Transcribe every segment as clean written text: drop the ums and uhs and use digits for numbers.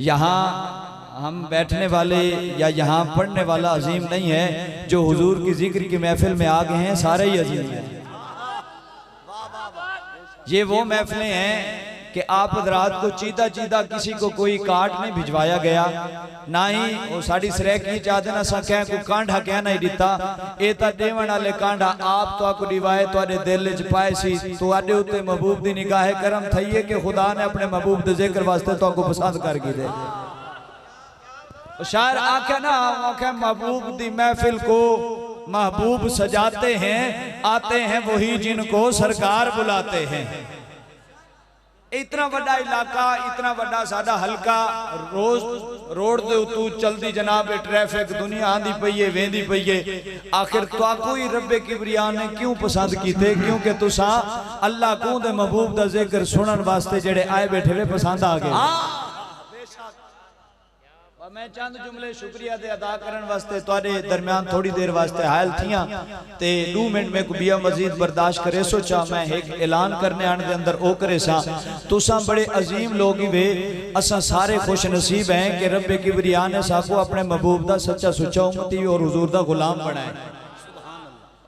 यहाँ हम बैठने वाले या यहाँ पढ़ने वाला अजीम नहीं है, जो हुजूर की जिक्र की महफिल में आ गए हैं सारे ही अजीम हैं। ये वो महफिलें हैं कि आप हज़रात को चीदा चीदा किसी को कोई काट नहीं भिजवाया गया, ना ही वो साड़ी सरेकी चाहते ना सकें को कांढा क्या नहीं दिता। ये तो देवन वाले कांढा आप तो आपको रिवायत तुहाडे दिल च पाए सी, तुहाडे उत्ते महबूब दी निगाह करम थई है कि खुदा ने अपने महबूब दे जिक्र वास्ते तो आपको पसंद कर गी दे। शायर आखे ना आखे महबूब दी महफिल को महबूब सजाते हैं, आते हैं वही जिनको सरकार बुलाते हैं। इतना बड़ा इलाका, इतना बड़ा साडा हल्का, रोज रोड दे उतू चलती जनाब ट्रैफिक, दुनिया आंदी पई है वेंदी पई है। आखिर ताको ही रब्बे किबरिया ने क्यों पसंद कीते? क्योंकि तुसा अल्लाह को दे महबूब दा जिक्र सुनन वास्ते जेड़े आए बैठे वे पसंद आ गए। मैं चंद जुमले शुक्रिया दे अदा करने वास्ते तुहाडे दरमियान थोड़ी देर वास्ते हायल थियां ते 2 मिनट में कुबिया मजीद बर्दाश्त करे। सोचा मैं एक ऐलान करने आने दे अंदर ओ करे सा, तुसा बड़े अजीम लोग ही वे, असा सारे खुश नसीब हैं कि रब्बे किबरिया ने साको अपने महबूब दा सच्चा सुच्चा उम्मती और हुजूर दा गुलाम बनाए।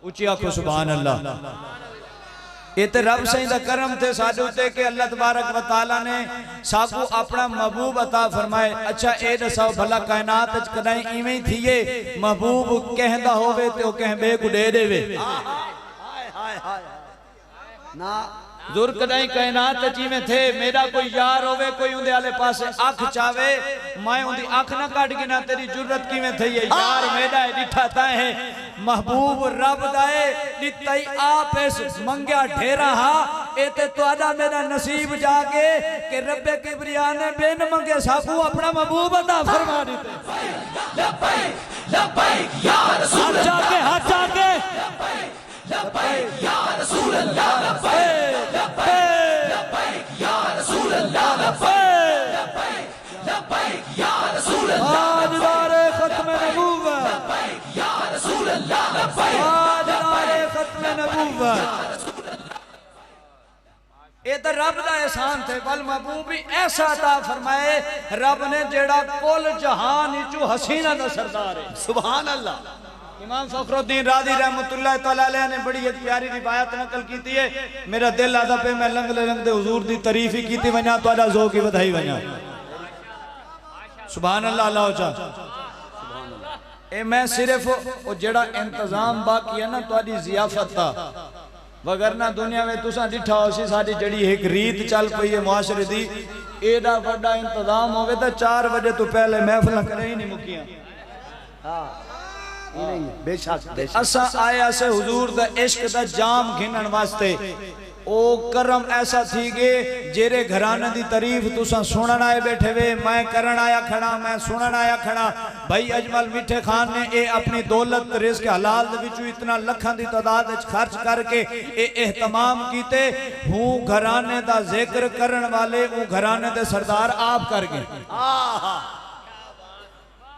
उच्ची आखो सुभान अल्लाह। ये तो रब सही दा करम थे साडे उते कि अल्लाह तबारक व तआला ने साकू अपना महबूब अता फरमाए। अच्छा ए दसाओ भला कायनात च कदाई इवें ही थिए महबूब कहंदा होवे ते ओ कहबे को दे देवे? हाय हाय हाय ना दूर कदाई कायनात च इवें थे मेरा कोई यार होवे, कोई उंदे आले पासे अख चावे, मैं उंदी अख ना काट के ना तेरी जुर्रत किवें थई है यार मेरा डिठा ता है महबूब रब दाए नितई आप इस मंगया ढेरा हा। ए ते तुहाडा मेरा नसीब जाके कि रब्बे किबरिया ने बिन मंगे साकू अपना महबूब अता फरमा दिते। लब्बैक लब्बैक या रसूल अल्लाह, हाथ जाके लब्बैक या रसूल अल्लाह, लब्बैक लब्बैक या रसूल अल्लाह, लब्बैक लब्बैक या रसूल अल्लाह, ताजदारे खत्म नबूवत, लब्बैक या रसूल अल्लाह, लब्बैक ताजदारे खत्म नबूवत। ये तो रब दा एहसान थे। बल महबूब भी ऐसा अता फरमाए रब ने जेड़ा कुल जहान विचों हसीना दा सरदार है। सुभान अल्लाह। इमाम फखरुद्दीन राज़ी रहमतुल्लाह तआला अलैह ने बड़ी एक प्यारी रिवायत नकल की है। मेरा दिल आदा पे मैं लंगले लंगदे हुजूर दी तारीफ ही कीती वना, तुहाडा ज़ौक़ की बधाई वना। सुभान अल्लाह अल्लाह चा सुभान अल्लाह। ए मैं सिर्फ ओ जेड़ा इंतजाम बाकी है ना तुहाडी ज़ियाफत दा, वगरना दुनिया में तुसा डिठा हो सी साडी जड़ी एक रीत चल पई है मुआशरे दी, एडा बड़ा इंतजाम होवे तो 4 बजे तो पहले महफिल करे ही नहीं मुकियां। हां बेशक असा आया से हुजूर दा इश्क दा जाम घिनन वास्ते। ओ करम ऐसा थी गे जेरे घराने दी तारीफ तुसा सुनन आए बैठे वे, मैं करन आया खड़ा, मैं सुनन आया खड़ा। भाई अजमल मिठे खान ने ए अपनी दौलत रिज़्क हलाल दे विचों इतना लखां दी तादाद विच खर्च करके ए एहतमाम कीते। हूं घराने दा जिक्र करन वाले वो घराने दे सरदार आप कर गए।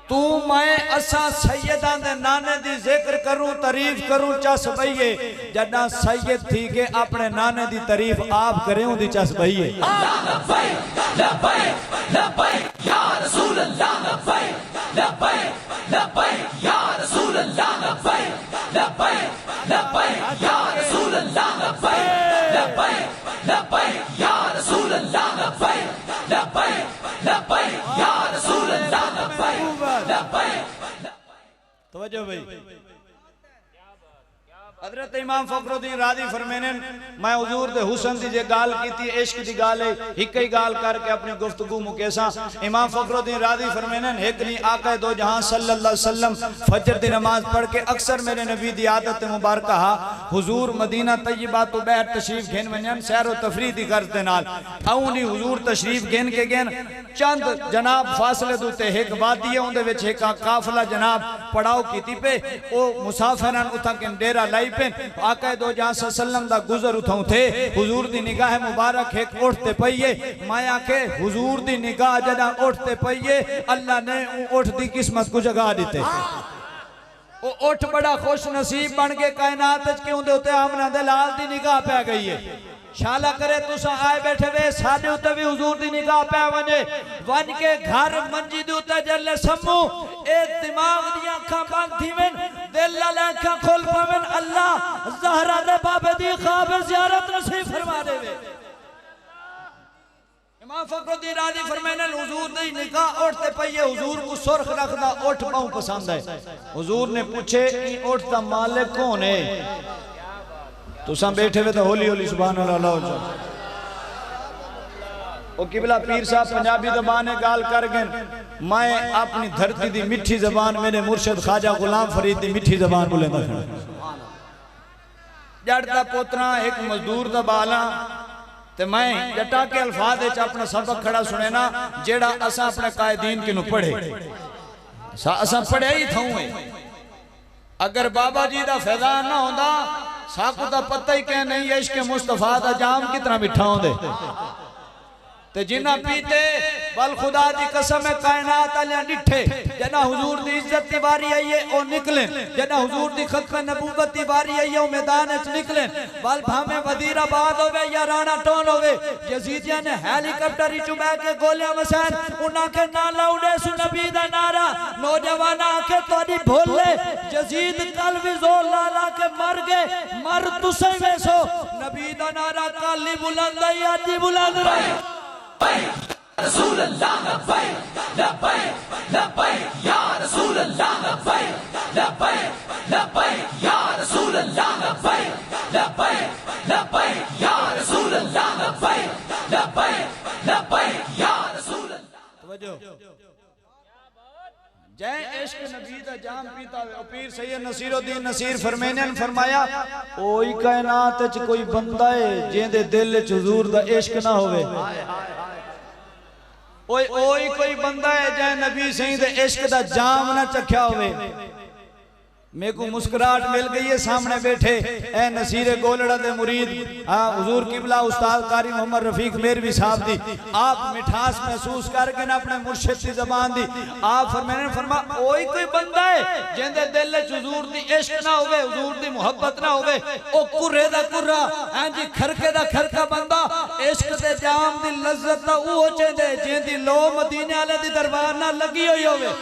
तू मैं असा सैयदा दे नाने दी जिक्र करूं तारीफ करूं चस बइए, जदा सैयद थी के अपने नाने दी तारीफ आप करें उदी चस बइए। लब्बैक लब्बैक लब्बैक या रसूल अल्लाह, लब्बैक लब्बैक लब्बैक या रसूल अल्लाह, लब्बैक लब्बैक लब्बैक या रसूल अल्लाह, लब्बैक लब्बैक लब्बैक या रसूल अल्लाह, लब्बैक लब्बैक लब्बैक या रसूल अल्लाह, लब्बैक। तवज्जो भाई। हजरत इमाम फखरुद्दीन राज़ी फरमाने मैं हुजूर दे हुस्न दी जे गाल कीती, इश्क दी गाल है, एक ही गाल करके अपनी गुफ्तगू मुकेसा। इमाम फखरुद्दीन राज़ी फरमाने एक नहीं आका दो जहां सल्लल्लाहु अलैहि वसल्लम फजर दी नमाज पढ़ के अक्सर मेरे नबी दी आदत मुबारक हा हुजूर मदीना तय्यबा तो बैठ तशरीफ घेन वनन सैर व तफरीह दी गर्ज दे नाल आऊं नी हुजूर तशरीफ घेन के गेन चंद जनाब फासले दे उते एक वादी है उंदे विच एक काफिला जनाब पड़ाव कीती पे ओ मुसाफिरान उथा के डेरा लाई पे आका दो जहां सल्लम दा गुजर उठाऊं थे। हुजूर दी निगाह मुबारक एक उठते पईए, मैं आके हुजूर दी निगाह जदा उठते पईए अल्लाह ने उठ दी किस्मत को जगा दिते। ओ उठ बड़ा खुश नसीब बन के कायनात च क्यों दे उते आमना दे लाल दी निगाह पै गई है। शाला करे तुसा आए बैठे वे साडे उते भी हुजूर दी निगाह पै वने वन के घर मंजी दे उते जले सम्मू ए दिमाग दी आंखां बंद थीवन दिल वाली आंखां खोल पावन अल्लाह ज़हरा दे बाबे दी ख्वाब ज़ियारत नसीब फरमा देवे। इमाम फखरुद्दीन राज़ी फरमाने हुजूर दी निगाह उठते पईए हुजूर को सुर्ख रखदा उठ बहु पसंद है। हुजूर ने पूछे ई उठ दा मालिक कौन है? तुसा बैठे हुए तो होली होली सुभान अल्लाह। ओ किबला पीर साहब पंजाबी जबान गाल कर गए मैं अपनी धरती दी मिठी जबान मेरे मुर्शिद ख्वाजा गुलाम फरीद दी मिठी जबान बोलेंदा खड़ा जट दा पोतरा एक मजदूर दा बाला ते मैं जटा के अल्फाज विच अपना सबक खड़ा सुने ना जेड़ा असा अपने कायदीन किनु पढ़े असा पढ़े ही थाऊ है। अगर बाबा जी दा फैजान ना होंदा साकू दा पता ही कह नहीं इश्क मुस्तफा दा जाम कितना मिठा होंदे ते जिन्ना पीते बल खुदा दी कसम है कायनात आलियां डिठे जना हुजूर दी इज्जत दी बारी आई है ओ निकले जना हुजूर दी खत्म नबूवत दी बारी आई है ओ मैदान विच निकले बल भावे वजीराबाद होवे या राणा टोन होवे यजीदियां ने हेलीकॉप्टर विच बैठ के गोलियां वसान उन्हां के ना लाउडे सु नबी दा नारा नौजवान आके तोड़ी भोले यजीद कल भी जोर ला ला के मर गए मर तुसे वैसो नबी दा नारा काली बुलंद है आज बुलंद रहे। रसूल अल्लाह लब्बैक लब्बैक लब्बैक या रसूल अल्लाह लब्बैक लब्बैक लब्बैक या रसूल अल्लाह लब्बैक लब्बैक लब्बैक या रसूल अल्लाह लब्बैक लब्बैक लब्बैक या रसूल अल्लाह। तवज्जो जय इश्क नबी दा जाम पीता वे पीर सैयद नसीरुद्दीन नसीर फरमाने ने फरमाया ओई कायनात च कोई बंदा है जेंदे दिल च हुजूर दा इश्क ना होवे ओए ओई कोई बंदा है जै नबी सही दे इश्क दा जाम ना चखया होवे। मेरे को मुस्कुराहट मिल गई है सामने बैठे ए नसीरे गोलड़ा दे मुरीद हाँ हुजूर किबला उस्ताद कारी मोहम्मद रफीक मेरवी साहब दी आप मिठास महसूस करके ना अपने मुर्शिद की जबान दी आप फरमाने फरमा ओई कोई बंदा है जिंदे दिल च हुजूर दी इश्क ना होवे हुजूर दी मोहब्बत ना होवे ओ कुर्रे दा कुर्रा हां जी खरके दा खरका बंदा इश्क दे जाम दी लज्जत दा ओ चेंदे जिंदी लो मदीने वाले दी दरबार नाल लगी हुई होवे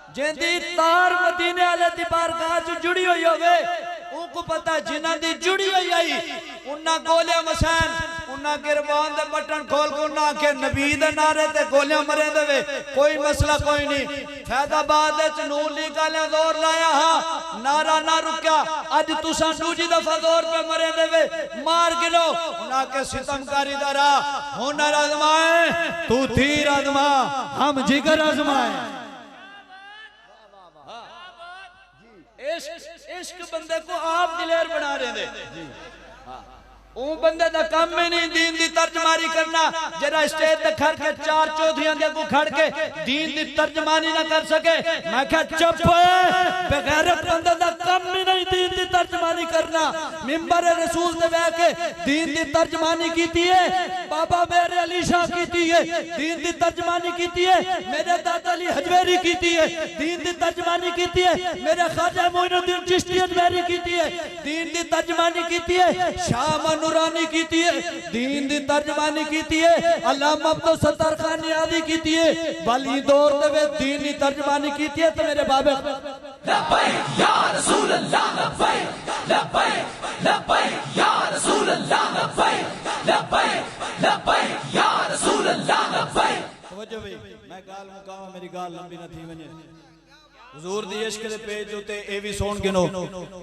जिंदी तार मदीने वाले दी बारगाह च जुड़ी हुई होवे उनको पता जिन्हां दी जुड़ी हुई आई उन्ना गोलियां मसान उन्ना गिरबान दे बटन खोल के उन्ना के नबी दे नारे ते गोलियां मरे देवे कोई मसला कोई नहीं। फैदाबाद च नूर लीग वाले जोर लाया हा नारा ना रुका अज तुसा दूजी दफा जोर पे मरे देवे मार गिनो उन्ना के सितमकारी दा राह हुनर आजमाए तू तीर आजमा हम जिगर आजमाए। इश्क बंदे को आप दिलेर बना रहे थे वो बंदे दा काम में नहीं दीन दी तर्जमानी करना जरा स्टेज ते खड़ के चार चौधरियां दे अगू खड़ के दीन दी तर्जमानी ना कर सके मैं क्या चुप बेगैरत बंदे दा काम में नहीं दीन दी तर्जमानी करना मिंबर रसूल ते बैठ के दीन दी तर्जमानी कीती है बाबा मेरे अली शाह कीती है दीन दी तर्जमानी कीती है मेरे दादा अली हजवेरी कीती है दीन दी तर्जमानी कीती है मेरे ख्वाजा मोइनुद्दीन चिश्ती हजवेरी कीती है दीन दी तर्जमानी कीती है शाह नूरानी कीती है दीन दी तर्जमानी कीती है अल्लामा अब्दुल सत्तार खान नियाज़ी कीती है वली दौर दे दीन दी तर्जमानी कीती है तो मेरे बाबे लब्बैक या रसूल अल्लाह लब्बैक लब्बैक लब्बैक या रसूल अल्लाह लब्बैक लब्बैक लब्बैक या रसूल अल्लाह लब्बैक। तवज्जो भाई मैं गाल मुकावा मेरी गाल लंबी ना थी वने हुजूर दी इश्क दे पेज उते ए भी सुन गिनो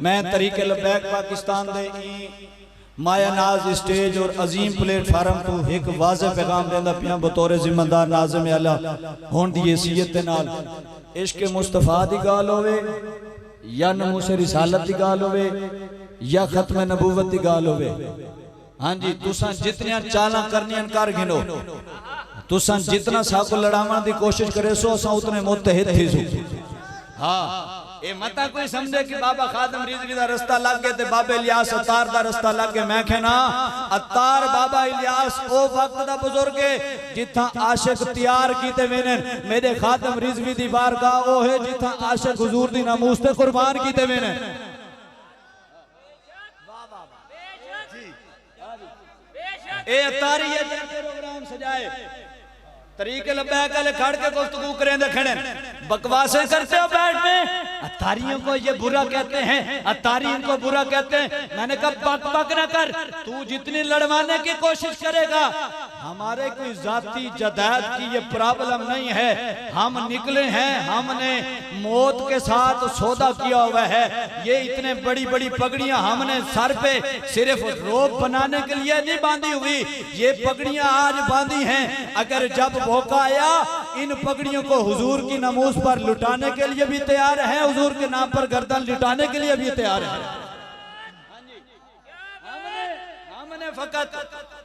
मैं तरीके लब्बैक पाकिस्तान दे माया नाज स्टेज और अजीम प्लेटफार्म को एक वाज़े पैगाम देंदा पिया बतौर जिम्मेदार नाज़िम आला होने दी हैसियत दे नाल इश्क मुस्तफा दी गाल होवे या नमूसे रिसालत दी गाल होवे या खत्म नबूवत दी गाल होवे हाँ जी तुसा जितनियां चालां करनियां कर गिनो तुसा जितना साको लड़ावन दी कोशिश करे सो असा उतने मुत्तहिद थी सो हाँ ए मता कोई समझे कि बाबा खादम रिजवी दा रास्ता लग गए ते बाबा इलियास अतार दा रास्ता लग गए मैं कहना अतार बाबा इलियास ओ वक्त दा बुजुर्ग है जिथा आशिक तैयार कीते वेने मेरे खादम रिजवी दी बारगाह ओ है जिथा आशिक हुजूर दी नामूस ते कुर्बान कीते वेने ए अतारी है जैसे प्रोग्राम सजाए तरीके लब्बैक वाले खड़ के गुफ्तगू करें खड़े बकवासें करते हो बैठ में। अतारियों को ये बुरा कहते हैं, अतारियों को बुरा कहते हैं। मैंने कहा बक बक न कर, तू जितनी लड़वाने की कोशिश करेगा, हमारे कोई जाती जदाद की ये प्रॉब्लम नहीं है। हम निकले हैं, हमने मौत के साथ सौदा किया हुआ है। ये इतने बड़ी बड़ी पगड़ियां हमने सर पे सिर्फ रोब बनाने के लिए नहीं बांधी हुई, ये पगड़ियां आज बांधी हैं। अगर जब मौका आया इन पगड़ियों को हुजूर की नमूज पर लुटाने के लिए भी तैयार है, हुजूर के नाम पर गर्दन लुटाने के लिए भी तैयार है। हमने फकत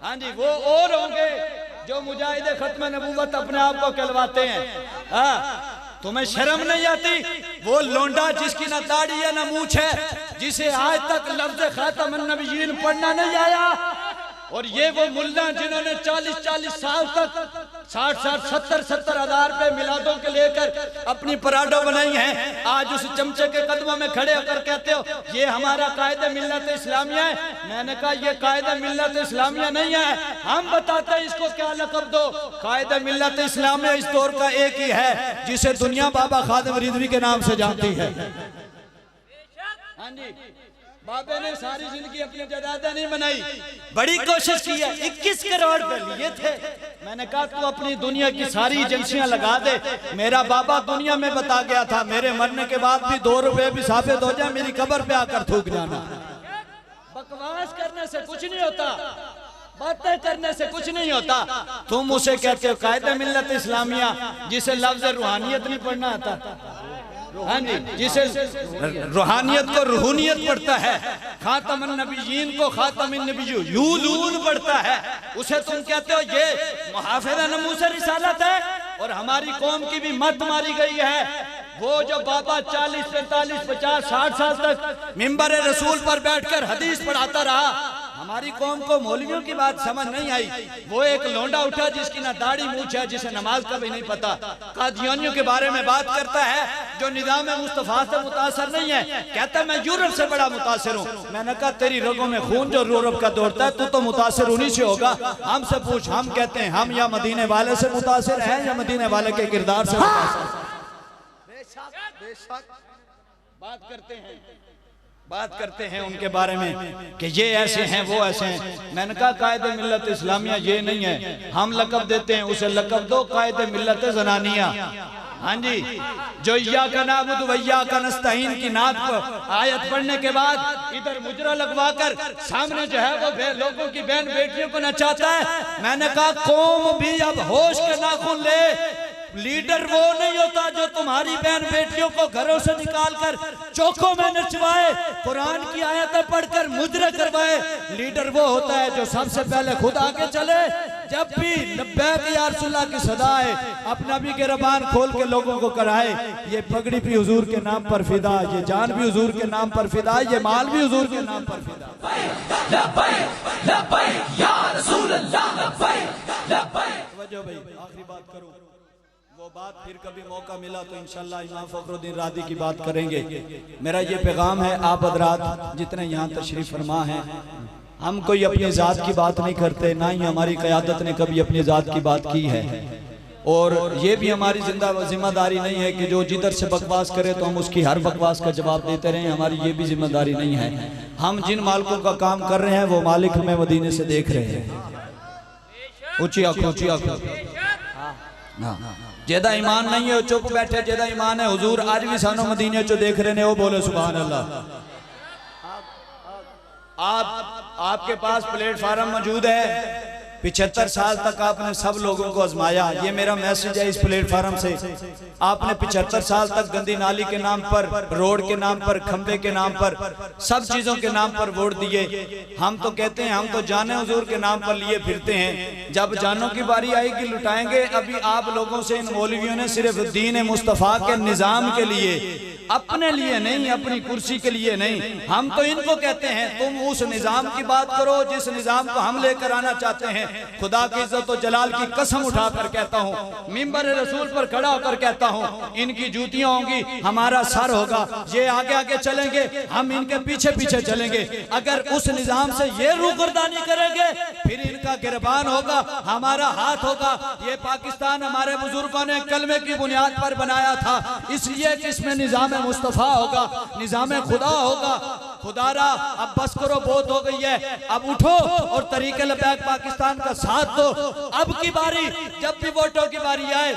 हाँ जी वो और होंगे जो मुजाहिदे खत्म नबूवत अपने आप को कहलवाते हैं। हाँ, तुम्हें शर्म नहीं आती? वो लोंडा जिसकी ना दाढ़ी है ना मूंछ है, जिसे आज तक लफ्ज़ खातमुन नबिय्यीन पढ़ना नहीं आया, और ये वो मुल्ला जिन्होंने 40-40 साल तक 60-70 हज़ार पे मिलादों के लेकर अपनी पराठों बनाई हैं, आज उस चमचे के कदमों में खड़े होकर कहते हो ये हमारा कायदे मिल्लत इस्लामिया है। मैंने कहा ये कायदे मिल्लत इस्लामिया नहीं है, हम बताते हैं इसको क्या लक़ब दो। कायदे मिल्लत इस्लामिया इस दौर का एक ही है जिसे दुनिया बाबा खादिम रिजवी के नाम से जानती है। हाँ जी, बाबे ने सारी जिंदगी अपनी जायदादें नहीं बनाई, बड़ी कोशिश की है, 21 करोड़ पे लिए थे। मैंने कहा तू अपनी दुनिया की सारी एजेंसियां लगा दे। मेरा बाबा दुनिया में बता गया था मेरे मरने के बाद भी 2 रुपए भी साबित हो जाए, मेरी कब्र पे आकर थूक जाना। बकवास करने से कुछ नहीं होता, बातें करने से कुछ नहीं होता। तुम उसे कहते हो कायदे मिल्लत इस्लामिया जिसे लफ्ज रूहानियत नहीं पढ़ना आता। हाँ जी, जिसे रूहानियत को रूहानियत पढ़ता है, खातमुन नबिय्यीन को खातमुन नबिय्यीन पढ़ता है, उसे तुम कहते हो ये मुहाफ़िज़ नमूस रिसालत है। और हमारी कौम की भी मत मारी गई है। वो जो बाबा 40, 45, 50, 60 साल तक मिंबर रसूल पर बैठकर हदीस पढ़ाता रहा, हमारी कौम को मौलवियों की बात समझ नहीं आई। वो एक लोंडा उठा जिसकी ना दाढ़ी मूंछ है, जिसे नमाज का भी नहीं पता, कादियानियों के बारे में बात करता है जो निज़ाम मुस्तफा से मुतासर नहीं है, कहता है मैं यूरोप से बड़ा मुतासर हूँ। मैंने कहा तेरी रगों में खून जो यूरोप का दौड़ता है, तू तो मुतासर उन्हीं से होगा। हमसे पूछ, हम कहते हैं हम या मदीने वाले से मुतासर हैं या मदीने वाले के किरदार से मुतासर। बात करते हैं उनके बारे में कि ये ऐसे हैं वो ऐसे हैं। मैंने कहा कायदे मिल्लत इस्लामिया ये नहीं है, हम लक़ब देते हैं, उसे लक़ब दो कायदे मिल्लत ज़नानिया। हाँ जी, जो इय्याका नअबुदु व इय्याका नस्तईन की नात पर आयत पढ़ने के बाद इधर मुजरा लगवाकर सामने जो है वो लोगों की बहन बेटियों को नचाता है। मैंने कहा कौम भी अब होश के नाखून ले। लीडर वो नहीं होता जो तुम्हारी बहन बेटियों को घरों से निकालकर चौकों में नचवाए, कुरान की आयतें पढ़कर मुजरे करवाए। लीडर वो होता है जो सबसे पहले खुद आगे चले, जब भी लब्बैक या रसूलल्लाह की सदा है अपना भी गिरबान खोल के लोगों को कराए। ये पगड़ी भी हुजूर के नाम पर फिदा, ये जान भी हुजूर के नाम पर फिदा, ये माल भी हुजूर के नाम पर फिदा। आखिरी बात करूं, वो बात फिर कभी मौका मिला तो इंशाअल्लाह इमाम फखरुद्दीन राज़ी की बात करेंगे। मेरा ये पैगाम है आप हज़रात जितने यहाँ तशरीफ़ फरमा हैं, हम कोई अपनी ज़ात की बात नहीं करते, ना ही हमारी क़यादत ने कभी अपनी ज़ात की बात की है। और ये भी हमारी जिम्मेदारी नहीं है कि जो जिधर से बकवास करे तो हम उसकी हर बकवास का जवाब देते रहें, हमारी ये भी जिम्मेदारी नहीं है। हम जिन मालिकों का काम कर रहे हैं वो मालिक हमें मदीने से देख रहे हैं। ऊँची आँखों, ऊँची आँखों। हाँ, जेदा ईमान नहीं है चुप बैठे, जेदा ईमान है हुजूर आज भी सानू मदीने चो देख रहे ने, वो बोले सुभान अल्लाह। आपके पास प्लेटफार्म मौजूद है, 75 साल तक आपने सब लोगों को आजमाया। ये मेरा मैसेज है इस प्लेटफार्म से। आपने 75 साल तक गंदी नाली के नाम पर, रोड के नाम पर, खंबे के नाम पर, सब चीजों के नाम पर वोट दिए। हम तो कहते हैं हम तो जाने हुजूर के नाम पर लिए फिरते हैं, जब जानों की बारी आएगी लुटाएंगे। अभी आप लोगों से इन मौलवियों ने सिर्फ दीन मुस्तफा के निजाम के लिए, अपने लिए नहीं, अपनी कुर्सी के लिए नहीं, हम तो इनको कहते हैं तुम उस निजाम की बात करो जिस निजाम को हम लेकर आना चाहते हैं। हैं। खुदा की इज्जत और जलाल की कसम उठाकर कहता हूँ, मिंबर रसूल पर खड़ा होकर कहता हूँ, इनकी जूतियां होंगी, हमारा सर होगा। ये आगे आगे चलेंगे, हम इनके पीछे पीछे चलेंगे। अगर उस निजाम से ये रूगर्दानी करेंगे, फिर इनका गिरबान होगा, हमारा हाथ होगा। ये पाकिस्तान हमारे बुजुर्गों ने कलमे की बुनियाद पर बनाया था, इसलिए कि इसमें निजाम मुस्तफा होगा, निजाम खुदा होगा। खुदारा अब बस करो, बहुत हो गई है, अब उठो और तरीके लबैक पाकिस्तान का साथ दो। अब की बारी, जब भी वोटों की बारी आए,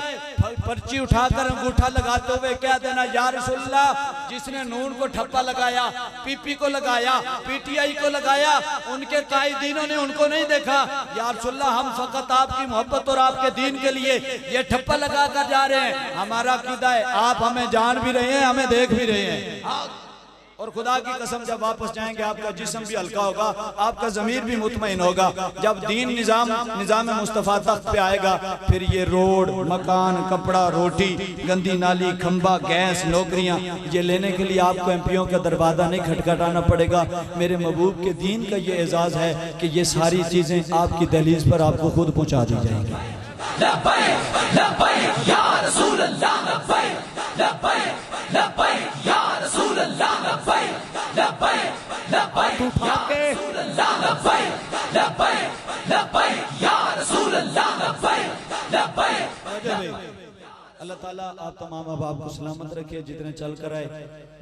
पर्ची उठाकर अंगूठा लगाते हुए कह देना, या रसूलल्लाह, जिसने नून को ठप्पा लगाया, पीपी को लगाया, पीटीआई को लगाया, उनके कायदीनों ने उनको नहीं देखा। या रसूलल्लाह, हम फकत आपकी मोहब्बत और आपके दीन के लिए ये ठप्पा लगा कर जा रहे हैं। हमारा अकीदा है, आप हमें जान भी रहे हैं, हमें देख भी रहे हैं। और खुदा की कसम, जब वापस जाएंगे आपका जिस्म भी हल्का होगा, आपका ज़मीर भी मुतमईन होगा। जब दीन निज़ाम मुस्तफ़ा तख्त पे आएगा, फिर ये रोड, मकान, कपड़ा, रोटी, गंदी नाली, खंबा, गैस, नौकरियां, ये लेने के लिए आपको एमपीओ का दरवाज़ा नहीं खटखटाना पड़ेगा। मेरे महबूब के दीन का ये एजाज़ है कि ये सारी चीज़ें आपकी दहलीज पर आपको खुद पहुँचा दी जाएंगी। अल्लाह ताला आप तमाम अहबाब को सलामत रखे, जितने चल कर आए।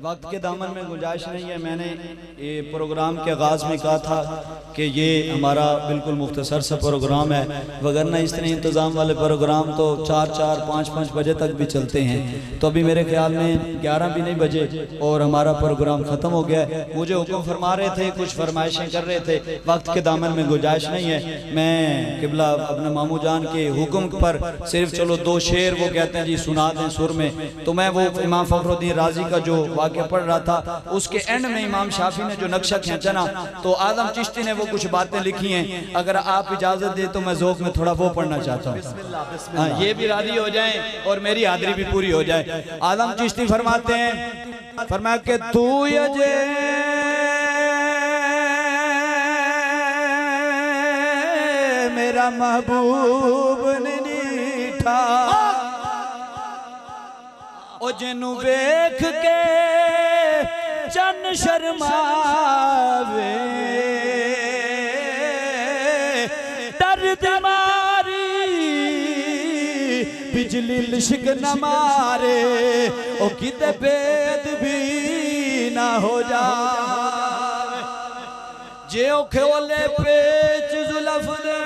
वक्त के दामन में गुंजाइश नहीं है। मैंने ये प्रोग्राम के आगाज़ में कहा था कि ये हमारा बिल्कुल मुख्तसर सा प्रोग्राम है, वगरना इस तरह इंतज़ाम वाले प्रोग्राम तो 4-4, 5-5 बजे तक भी चलते हैं। तो अभी मेरे ख्याल में 11 भी नहीं बजे और हमारा प्रोग्राम ख़त्म हो गया। मुझे हुक्म फरमा रहे थे, कुछ फरमाइशें कर रहे थे, वक्त के दामन में गुंजाइश नहीं है। मैं किबला अपने मामू जान के हुक्म पर सिर्फ चलो 2 शेर वो कहते हैं जी सुना दें सुर में, तो मैं वो इमाम फखरुद्दीन राजी का जो वाक़या पढ़ रहा था, उसके एंड में इमाम शाफी ने जो नक्शा खींचा ना, तो आदम चिश्ती ने वो कुछ बातें लिखी हैं। अगर आप इजाजत दे तो मैं ज़ौक़ में थोड़ा वो पढ़ना चाहता हूँ। हाँ, ये भी राजी हो जाएं और मेरी हाज़िरी भी पूरी हो जाए। आदम चिश्ती फरमाते हैं, फरमाया कि तू ये मेरा महबूब नीठा, ओ जिन्नू वेख के चन शर्मावे, दर्द मारी बिजली लिशक न मारे, ओ किते भेद भी ना हो जावे। जे ओ खेले पेच जुल्फ दे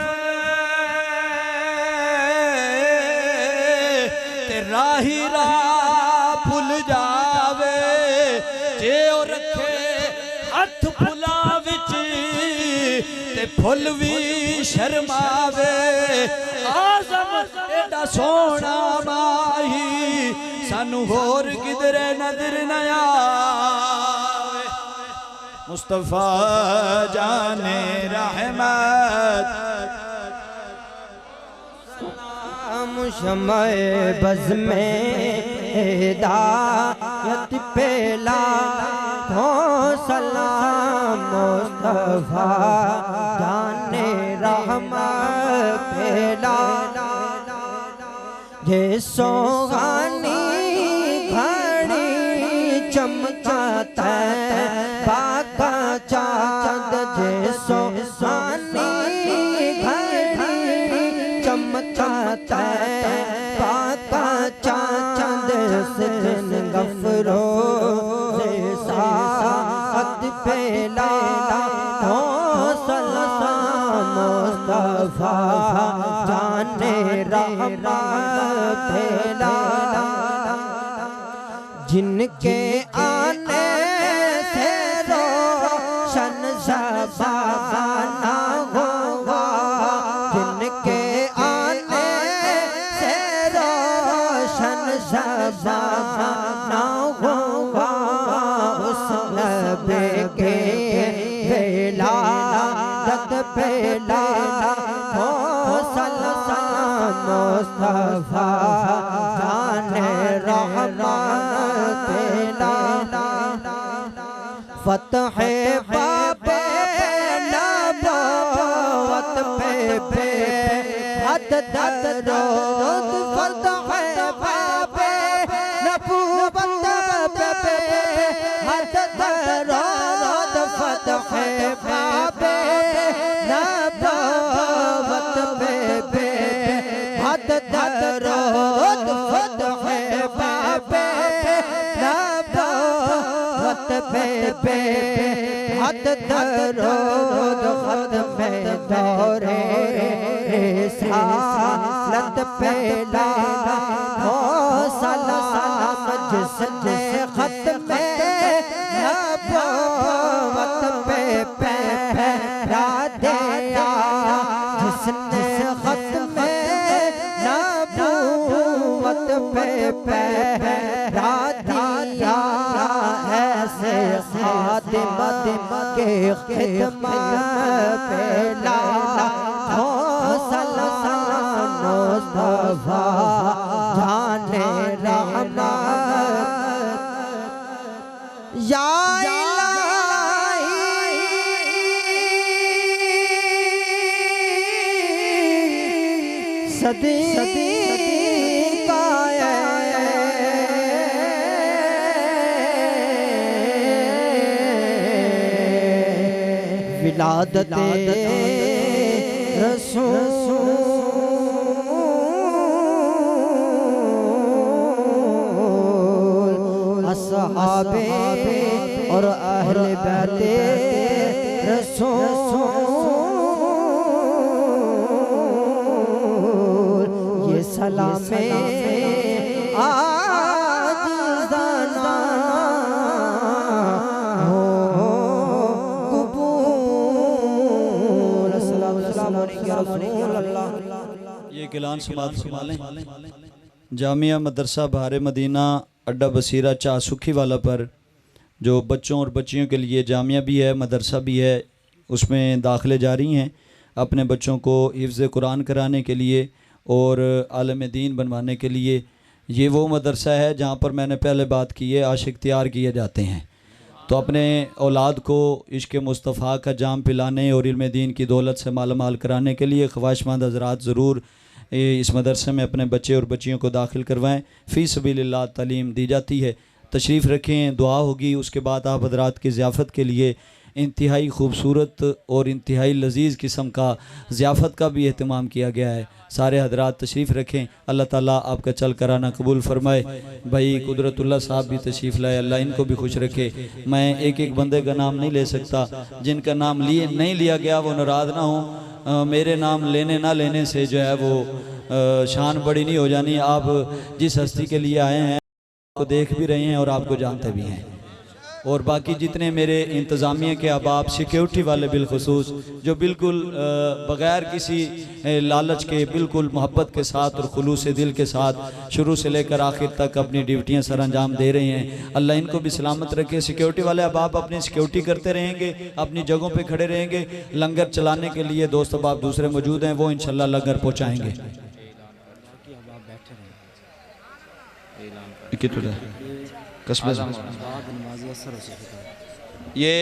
ते राही भूल जावे, जे ओ रखे हथ फुला विच ते फुल भी शर्मावे। आज़म एडा सोना माही सानू होर किधरे नजर न आवे। मुस्तफा जाने रहमत शमाए बज़ में हिदायत पेला हो सलाम मुस्तफा जाने रहमत पेला। ये सोहानी घड़ी चमकाता बाका चांद, जे सोहानी घड़ी चमकाता बाका चांद, सिजन गफरो से साथ पेला हो सलाम मुस्तफा जाने रहमत पेला। जिनके आने से रोशन ज़माना हुआ, जिनके आने से रोशन ज़माना हुआ, उस नबी के विलादत पेला हो सलाम मुस्तफा जाने रहमत पेला। फतह बाबे नबूवत पे दरोद फर्द है बाबे नबूवत पे हद दरोद फर्द है बाबे नबूवत पे हद दरोद फर्द है बाबे नबूवत पे हद दरोद खत में दौरे सालत पहला हो सलाम जिसने खत में नबूवत पे पहरा दिया जिसने खत में नबूवत पे पहरा दिया ऐसे खातिम के खिदमत पहला हो सलाम मुस्तफा जाने रहमत या इलाही सदी का विलादत रसूल असहाबे और अहले बैते रसूल ये सलामे आज ज़ना हो कबूल। अस्सलाम वालेकुम या रसूल अल्लाह। ये ऐलान समात फरमा लें। जामिया मदरसा बहारे मदीना अड्डा बसीरा चा सुखी वाला पर जो बच्चों और बच्चियों के लिए जामिया भी है मदरसा भी है, उसमें दाखिले जारी हैं। अपने बच्चों को हिफ्ज़ कुरान कराने के लिए और आलम दीन बनवाने के लिए ये वो मदरसा है जहाँ पर मैंने पहले बात की है आशिक तैयार किए जाते हैं। तो अपने औलाद को इश्क़ मुस्तफ़ा का जाम पिलाने और इल्म दीन की दौलत से मालामाल कराने के लिए ख्वाहिशमंद हज़रात ज़रूर इस मदरसे में अपने बच्चे और बच्चियों को दाखिल करवाएं। फ़ी सबीलिल्लाह तालीम दी जाती है। तशरीफ़ रखें, दुआ होगी। उसके बाद आप हज़रात की ज़ियाफ़त के लिए इंतहाई खूबसूरत और इंतहाई लजीज़ किस्म का ज़ियाफ़त का भी अहतमाम किया गया है। सारे हज़रात तशरीफ़ रखें। अल्लाह ताला आपका चल कराना कबूल फरमाए। भाई कुदरतुल्लाह साहब भी तशरीफ़ लाए, अल्लाह इनको भी खुश रखे। मैं एक एक बंदे का नाम नहीं ले सकता, जिनका नाम लिए नहीं लिया गया वो नाराज़ ना हो। मेरे नाम लेने ना लेने से जो है वो शान बड़ी नहीं हो जानी। आप जिस हस्ती के लिए आए हैं को देख भी रहे हैं और आपको जानते भी हैं। और बाकी जितने मेरे इंतज़ामिया के अहबाब सिक्योरिटी वाले बिलखुसूस जो बिल्कुल बग़ैर किसी लालच के बिल्कुल मोहब्बत के साथ और खुलूस दिल के साथ शुरू से लेकर आखिर तक अपनी ड्यूटियां सर अंजाम दे रहे हैं, अल्लाह इनको भी सलामत रखे। सिक्योरिटी वाले अहबाब अपनी सिक्योरिटी करते रहेंगे, अपनी जगहों पे खड़े रहेंगे। लंगर चलाने के लिए दोस्त अहबाब दूसरे मौजूद हैं, वो इंशाल्लाह लंगर पहुँचाएँगे। ये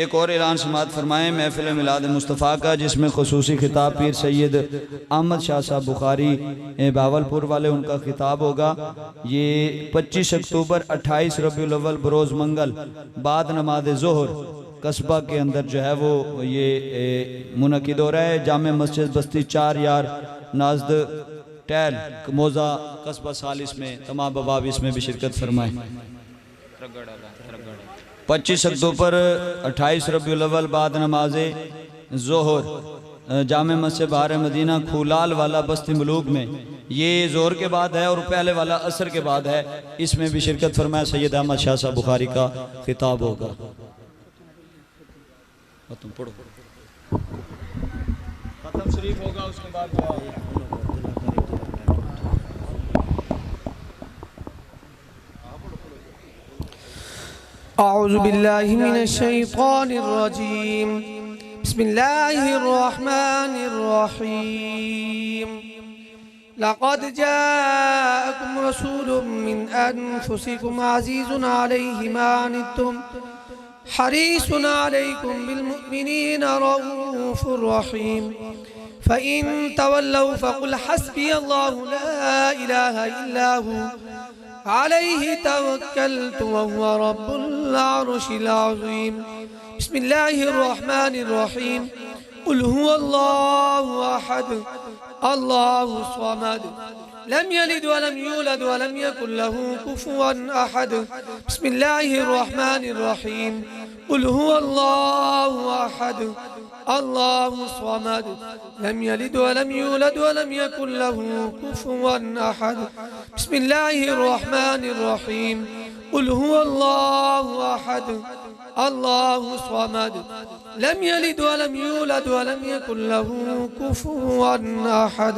एक और ऐलान समात फरमाएँ महफिल मिलाद मुस्तफ़ा का, जिसमें खुसूसी खिताब पीर सैयद अहमद शाह साहब बुखारी बावलपुर वाले उनका खिताब होगा। ये 25 अक्टूबर 28 रबीउल अव्वल बरोज़ मंगल बाद नमाज ज़ोहर कस्बा के अंदर जो है वो ये मुनक़िद हो रहा है। जामे मस्जिद बस्ती 4 यार नाज़द टैल मोज़ा कस्बा सालिस में तमाम बबाब इसमें भी शिरकत फरमाएँ। 25 अक्टूबर 28 रबीउल अव्वल बाद नमाज ज़ोहर जामे मस्जिद बहारे मदीना खूलाल वाला बस्ती मलूक में, ये ज़ोहर के बाद है और पहले वाला असर के बाद है। इसमें भी शिरकत फरमाया। सैयद अहमद शाह साहब बुखारी का खिताब होगा। तुम पढ़ो। खत्म शरीफ होगा, उसके बाद अऊज़ु बिल्लाहि मिनश शैतानिर रजीम। बिस्मिल्लाहिर रहमानिर रहीम। लक़द जाअकुम रसूलुम मिन अनफुसिकुम अज़ीज़ुन अलैहि मा अनित्तुम हरीसुन अलैकुम बिल मुमिनीना रऊफ़ुर रहीम। फ़इन तवल्लौ फ़क़ुल हस्बी अल्लाहु ला इलाहा इल्ला हु अलैहि तवक्कलतु व हुवा रब्बुल अर्शिल अज़ीम। बिस्मिल्लाहिर रहमानिर रहीम। क़ुल हुवल्लाहु अहद अल्लाहुस समद लम यलिद व लम यूलद व लम यकुल लहू कुफुवन अहद। बिस्मिल्लाहिर रहमानिर रहीम। क़ुल हुवल्लाहु अहद अल्लाहुस समद लम यलिद व लम यूलद व लम यकुल लहू कुफुवन अहद। बिस्मिल्लाहिर रहमानिर रहीम। क़ुल हुवल्लाहु अहद अल्लाहुस समद लम यलिद व लम यूलद व लम यकुल लहू कुफुवन अहद।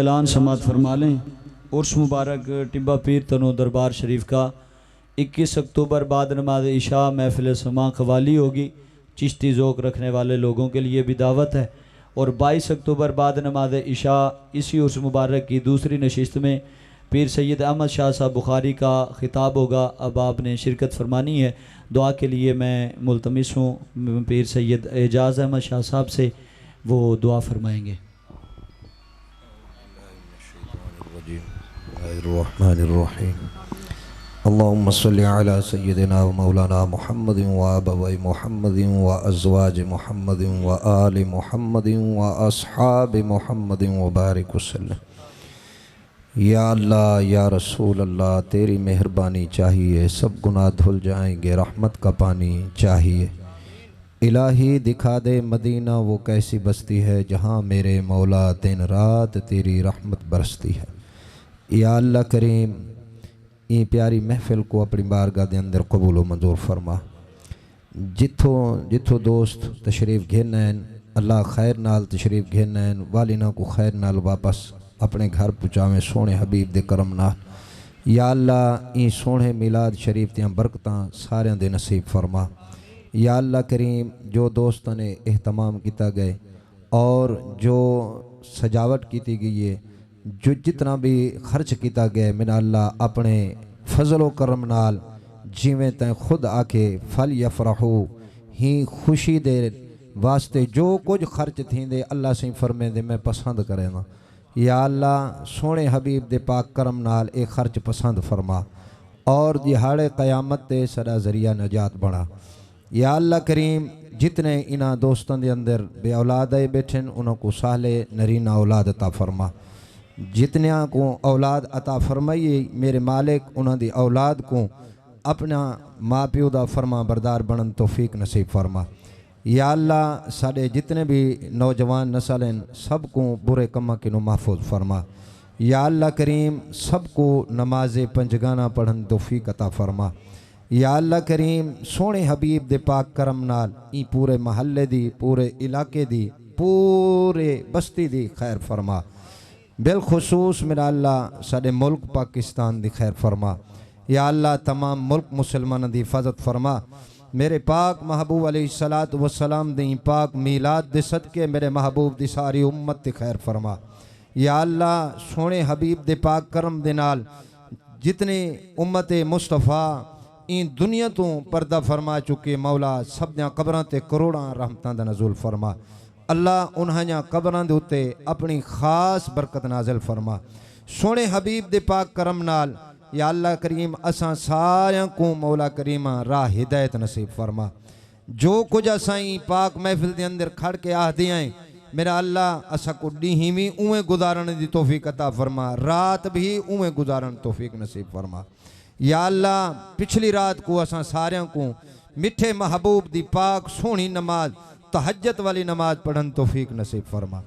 ऐलान समात फरमा लें। उर्स मुबारक टिब्बा पीर तनो दरबार शरीफ का 21 अक्टूबर बाद नमाज इशा महफिल समा क़वाली होगी। चिश्ती ज़ौक़ रखने वाले लोगों के लिए भी दावत है। और 22 अक्टूबर बाद नमाज इशा इसी उर्स मुबारक की दूसरी नशिस्त में पीर सैयद अहमद शाह साहब बुखारी का ख़िताब होगा। अब आपने शिरकत फरमानी है। दुआ के लिए मैं मुल्तमिस हूँ पीर सैयद एजाज़ अहमद शाह साहब से, वो दुआ फरमाएँगे। अल्लाहुम्मा सल्लि अला सय्यिदिना व मौलाना मुहम्मदिन व अबवाइ मुहम्मदिन व अज़वाज मुहम्मदिन व आलि मुहम्मदिन व अस्हाबि मुहम्मदिन व बारिक वसल्लम। या अल्लाह या रसूल अल्लाह, तेरी मेहरबानी चाहिए, सब गुनाह धुल जाएंगे, रहमत का पानी चाहिए। इलाही दिखा दे मदीना वो कैसी बस्ती है जहाँ मेरे मौला दिन रात तेरी रहमत बरसती है। या अल्लाह करीम, ये प्यारी महफिल को अपनी बारगाह के अंदर कबूल व मंजूर फरमा। जिथों दोस्त तशरीफ़ घेन अल्लाह खैर नाल तशरीफ़ घेन, वालिना को खैर नाल वापस अपने घर पहुँचावें सोने हबीब दे करम नाल। या अल्लाह ये सोने मिलाद शरीफ दियां बरकतां सारियां दे नसीब फरमा। या अल्लाह करीम, जो दोस्तों ने एहतमाम किया गए और जो सजावट की गई है, जो जितना भी खर्च किया गया, मेरा अल्लाह अपने फजलो करम नाल जिमें तैं खुद आके फल यफरहू ही खुशी दे वास्ते जो कुछ खर्च थींदे अल्लाह से फरमे दे मैं पसंद करेगा। या अल्लाह सोने हबीब दे पाक करम नाल एक खर्च पसंद फरमा और दिहाड़े क़यामत ते सदा ज़रिया नजात बना। या अल्लाह करीम, जितने इन्हां दोस्तों के अंदर बे औलाद आए बैठे उनको साले नरीना औलाद अता फरमा। जितनिया को औलाद अता फरमाइए मेरे मालिक, उन्होंने औलाद को अपना माँ प्यो का फरमा बरदार बनन तौफीक नसीब फरमा। या अल्लाह, साढ़े जितने भी नौजवान नस्ल हैं सबको बुरे कम्मा के महफूज फरमा। या अल्लाह करीम, सबको नमाज पंजगाना पढ़न तौफीक अता फरमा। या अल्लाह करीम, सोने हबीब दे पाक करम नाल ई पूरे महल्ले दी, पूरे इलाके दी, पूरे बस्ती दी खैर फरमा। बिलखुसूस मेरा अल्लाह साढ़े मुल्क पाकिस्तान दी खैर फरमा। या अल्लाह, तमाम मुल्क मुसलमानों दी हिफाजत फरमा। मेरे पाक महबूब अलैहिस्सलातु वस्सलाम दी पाक मीलाद दे सदके मेरे महबूब दी सारी उम्मत दी खैर फरमा। या अल्लाह, सोने हबीब दे पाक करम दे नाल जितने उम्मत मुस्तफ़ा इन दुनिया तो पर्दा फरमा चुके, मौला सब दियां कबरां ते करोड़ां रहमतां दा नज़ूल फरमा। अल्लाह उन्हां कबरां दे उत्ते अपनी खास बरकत नाज़िल फरमा। सोने हबीब दे पाक करम नाल या अल्लाह करीम, असां सारियां को मौला करीमा राह हिदायत नसीब फरमा। जो कुछ असां पाक महफिल दे अंदर खड़ के आखदे हैं, मेरा अल्लाह असा को ॾींहुं भी उवें गुजारण दी तौफीक अता फरमा, रात भी उवें गुजारण तौफीक नसीब फरमा। या अल्लाह, पिछली रात को असां सारियां को मिठे महबूब दी पाक सोहनी नमाज तहज्जुद वाली नमाज पढ़न तौफीक नसीब फरमा।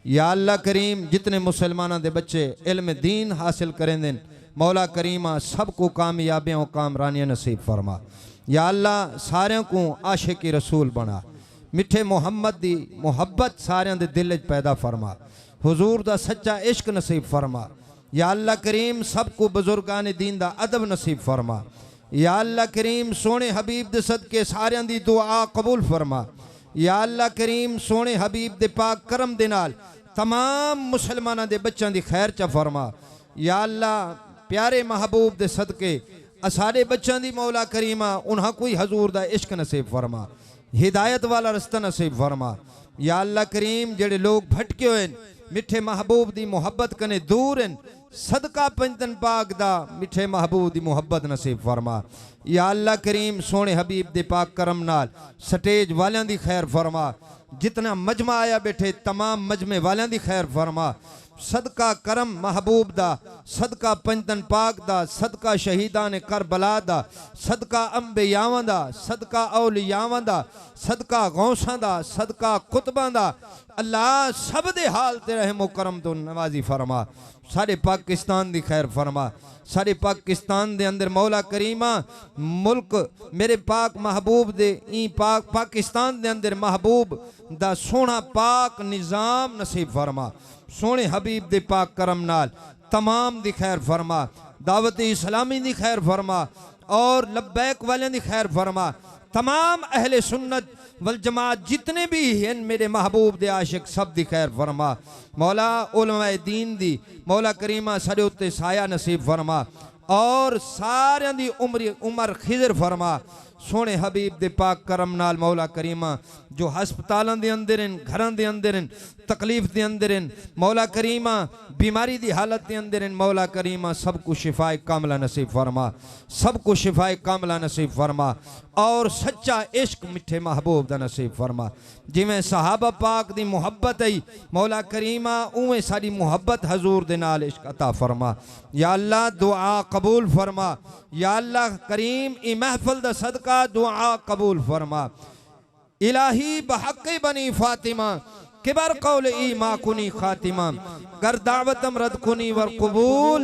या अल्लाह करीम, जितने मुसलमानों दे बच्चे इल्म दीन हासिल करेंदे मौला करीमा सबको कामयाबियाँ और कामरानियाँ नसीब फरमा। या अल्लाह, सारियां को आशिक़ रसूल बना, मिठे मुहम्मद दी मुहब्बत सारियां दे दिल च पैदा फरमा, हुजूर दा सच्चा इश्क नसीब फरमा। या अल्लाह करीम, सबको बुजुर्गान दीन दा अदब नसीब फरमा। या अल्लाह करीम, सोने हबीब दे सदके सारियां दी दुआ कबूल फरमा। या अल्लाह करीम, सोने हबीब दे पाक करम दे नाल तमाम मुसलमानां दे बच्चों दी खैर च फरमा। या अल्लाह, प्यारे महबूब दे सदके सारे बच्चों दी मौला करीमा उन्हां कोई हजूर दा इश्क नसीब फरमा, हिदायत वाला रस्ता नसीब फरमा। या अल्लाह करीम, जेड़े लोग भटके हुए मिठे महबूब दी मोहब्बत कने दूर हैं, सदका पंजतन पाक दा मिठे महबूब दी मोहब्बत नसीब फरमा। या अल्लाह करीम, सोने हबीब दे पाक करम नाल स्टेज वालियां दी खैर फरमा, जितना मजमा आया बैठे तमाम मजमे वालियां दी खैर फरमा। सदका करम महबूब दा, सदका पंजतन पाक दा, सदका शहीदान करबला दा, सदका अंबियावां दा, सदका औलियावां दा, सदका गौसां दा, सदका कुतबां दा, अल्लाह सब दे हाल ते रहम करम तो नवाजी फरमा। सारे पाकिस्तान दी खैर फरमा। सारे पाकिस्तान दे अंदर मौला करीमा मुल्क मेरे पाक महबूब दे ई पाक पाकिस्तान दे अंदर महबूब दा सोना पाक निज़ाम नसीब फरमा। सोने हबीब दे पाक करम नाल तमाम दी खैर फरमा, दावत इस्लामी दी खैर फरमा और लब्बैक वाले दी खैर फरमा। तमाम अहले सुन्नत वल जमात जितने भी हैं मेरे महबूब दे आशिक सब दी खैर फरमा। मौला उलमाए दीन दी मौला करीमा सारे उत्ते साया नसीब फरमा और सारे दी उम्र खिजर फरमा। सोने हबीब दे पाक करम नाल मौला करीमा जो हस्पतालों के अंदर हैं, घरों के अंदर हैं, तकलीफ के अंदर हैं, मौला करीमा बीमारी की हालत के अंदर हैं, मौला करीमा सबको शिफाए कामला नसीब फरमा, सबको शिफाए कामला नसीब फरमा और सच्चा इश्क मिठे महबूब दा नसीब फरमा। जिमें सहाबा पाक दी मुहब्बत आई मौला करीमा उवें सारी मुहब्बत हजूर दे नाल इश्क अता फरमा। या अल्लाह दुआ कबूल फरमा, या अल्लाह करीम ई महफिल दा सदका दुआ कबूल फरमा। इलाही बहक़ बनी फातिमा किबर कौल ई मा कुनी खातिमा कर दावतम रद कुनी वर कबूल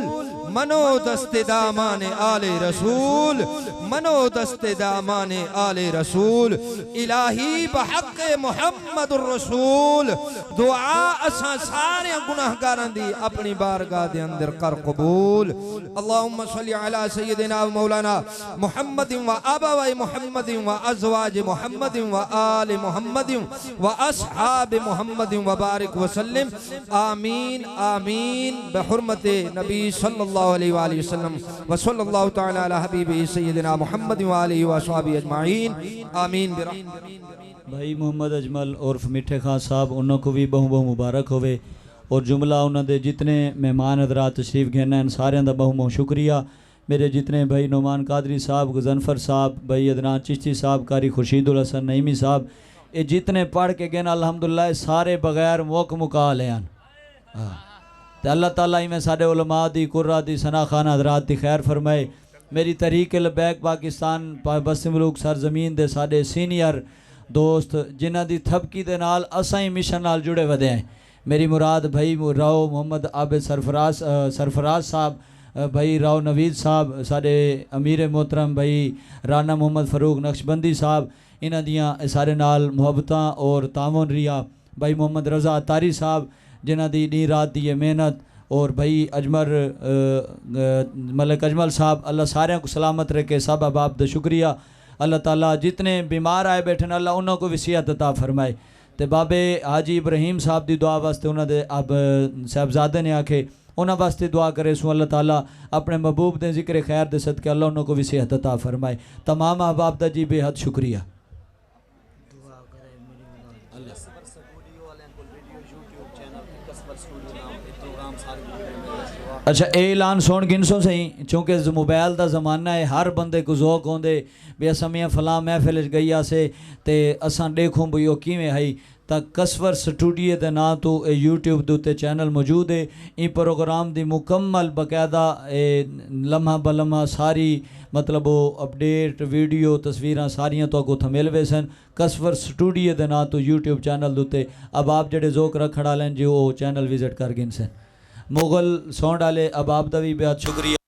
मनो दस्ते दामाने आले रसूल, मनो दस्ते दामाने आले रसूल। इलाही बहक़ मुहम्मदुर रसूल दुआ असा सारे गुनाहगारां दी अपनी बारगाह दे अंदर कर कबूल। अल्लाहुम्मा सल्ली अला सय्यिदिना व मौलाना मुहम्मदिन व अबवाए मुहम्मदिन व अज़वाज मुहम्मदिन व आले मुहम्मदिन व अस्हाब मुहम्मदिन व बारिक व सल्लिम आमीन आमीन बिहुर्मते नबी सल्लल्लाहु अलैहि वसल्लम व सल्लल्लाहु तआला अला हबीबी सय्यिदिना मुहम्मद व आलिहि व अस्हाबी अजमाइन आमीन। भाई मोहम्मद अजमल उर्फ मिठे खान साहब उन्होंने भी बहु बहु मुबारक होवे और जुमला उन्होंने जितने मेहमान हजरात तशरीफ घेना हैं सारे का बहु बहु शुक्रिया। मेरे जितने भाई नोमान कादरी साहब, गजनफर साहब, भाई अदनान चिश्ती साहब, कारी खुर्शीदुल हसन नईमी साहब, ये जितने पढ़ के गए अल्हम्दुलिल्लाह सारे बगैर मौक मुका ले तो अल्लाह ताला इवें साडे उलमा दी कुर्रा दी सना खाना हजरात दी खैर फरमाए। मेरी तहरीक लबैक पाकिस्तान बस्ती मुल्क सरजमीन दे साडे सीनियर दोस्त जिन्हां दी थपकी दे नाल असां ही मिशन नाल जुड़े वधे हैं। मेरी मुराद भाई राव मोहम्मद आबिद सरफराज साहब, भाई राव नवीद साहब, साडे अमीर मोहतरम भाई राना मोहम्मद फरूक नक्शबंदी साहब, इन्हां दियां सारे नाल मुहब्बतां और तावन रिया। भाई मोहम्मद रज़ा तारी साहब जिन्हां दी नी रात दी मेहनत और भाई मलिक अजमल साहब, अल्लाह सारे को सलामत रखे, सब अहबाब दा शुक्रिया। अल्लाह ताला जितने बीमार आए बैठे अल्लाह उन्होंने को वसीयत अता फरमाए। तो बाबे हाजी इब्राहिम साहब की दुआ वास्ते उन्होंने अब साहबजादे ने आखे उन्होंने वास्ते दुआ करे सो अल्लाह ताला अपने महबूब के जिक्र खैर दे सदके अल्लाह उन्होंने को वसीयत अता फरमाए। तमाम अहबाब दा जी बेहद शुक्रिया। अच्छा ऐलान सुन गिनसो सही चूँकि मोबाइल का जमाना है, हर बंदे को ज़ौक होंदे भी असां मियाँ फलां महफिल गई आसे ते असां देखूँ भी वो किवें है। तो कसवर स्टूडियो के नाम तो यूट्यूब के उत्ते चैनल मौजूद है। इन प्रोग्राम की मुकम्मल बाकायदा लम्हा बलम्हा सारी मतलब वो अपडेट वीडियो तस्वीर सारियां तो अगों मिलवे सन। कसवर स्टूडियो के नाम तो यूट्यूब चैनल के उत्ते अब आप जेडे ज़ौक रखण वाले जो चैनल विजिट कर गए सन। मुगल साउंड वाले अबाब का भी बेहद शुक्रिया।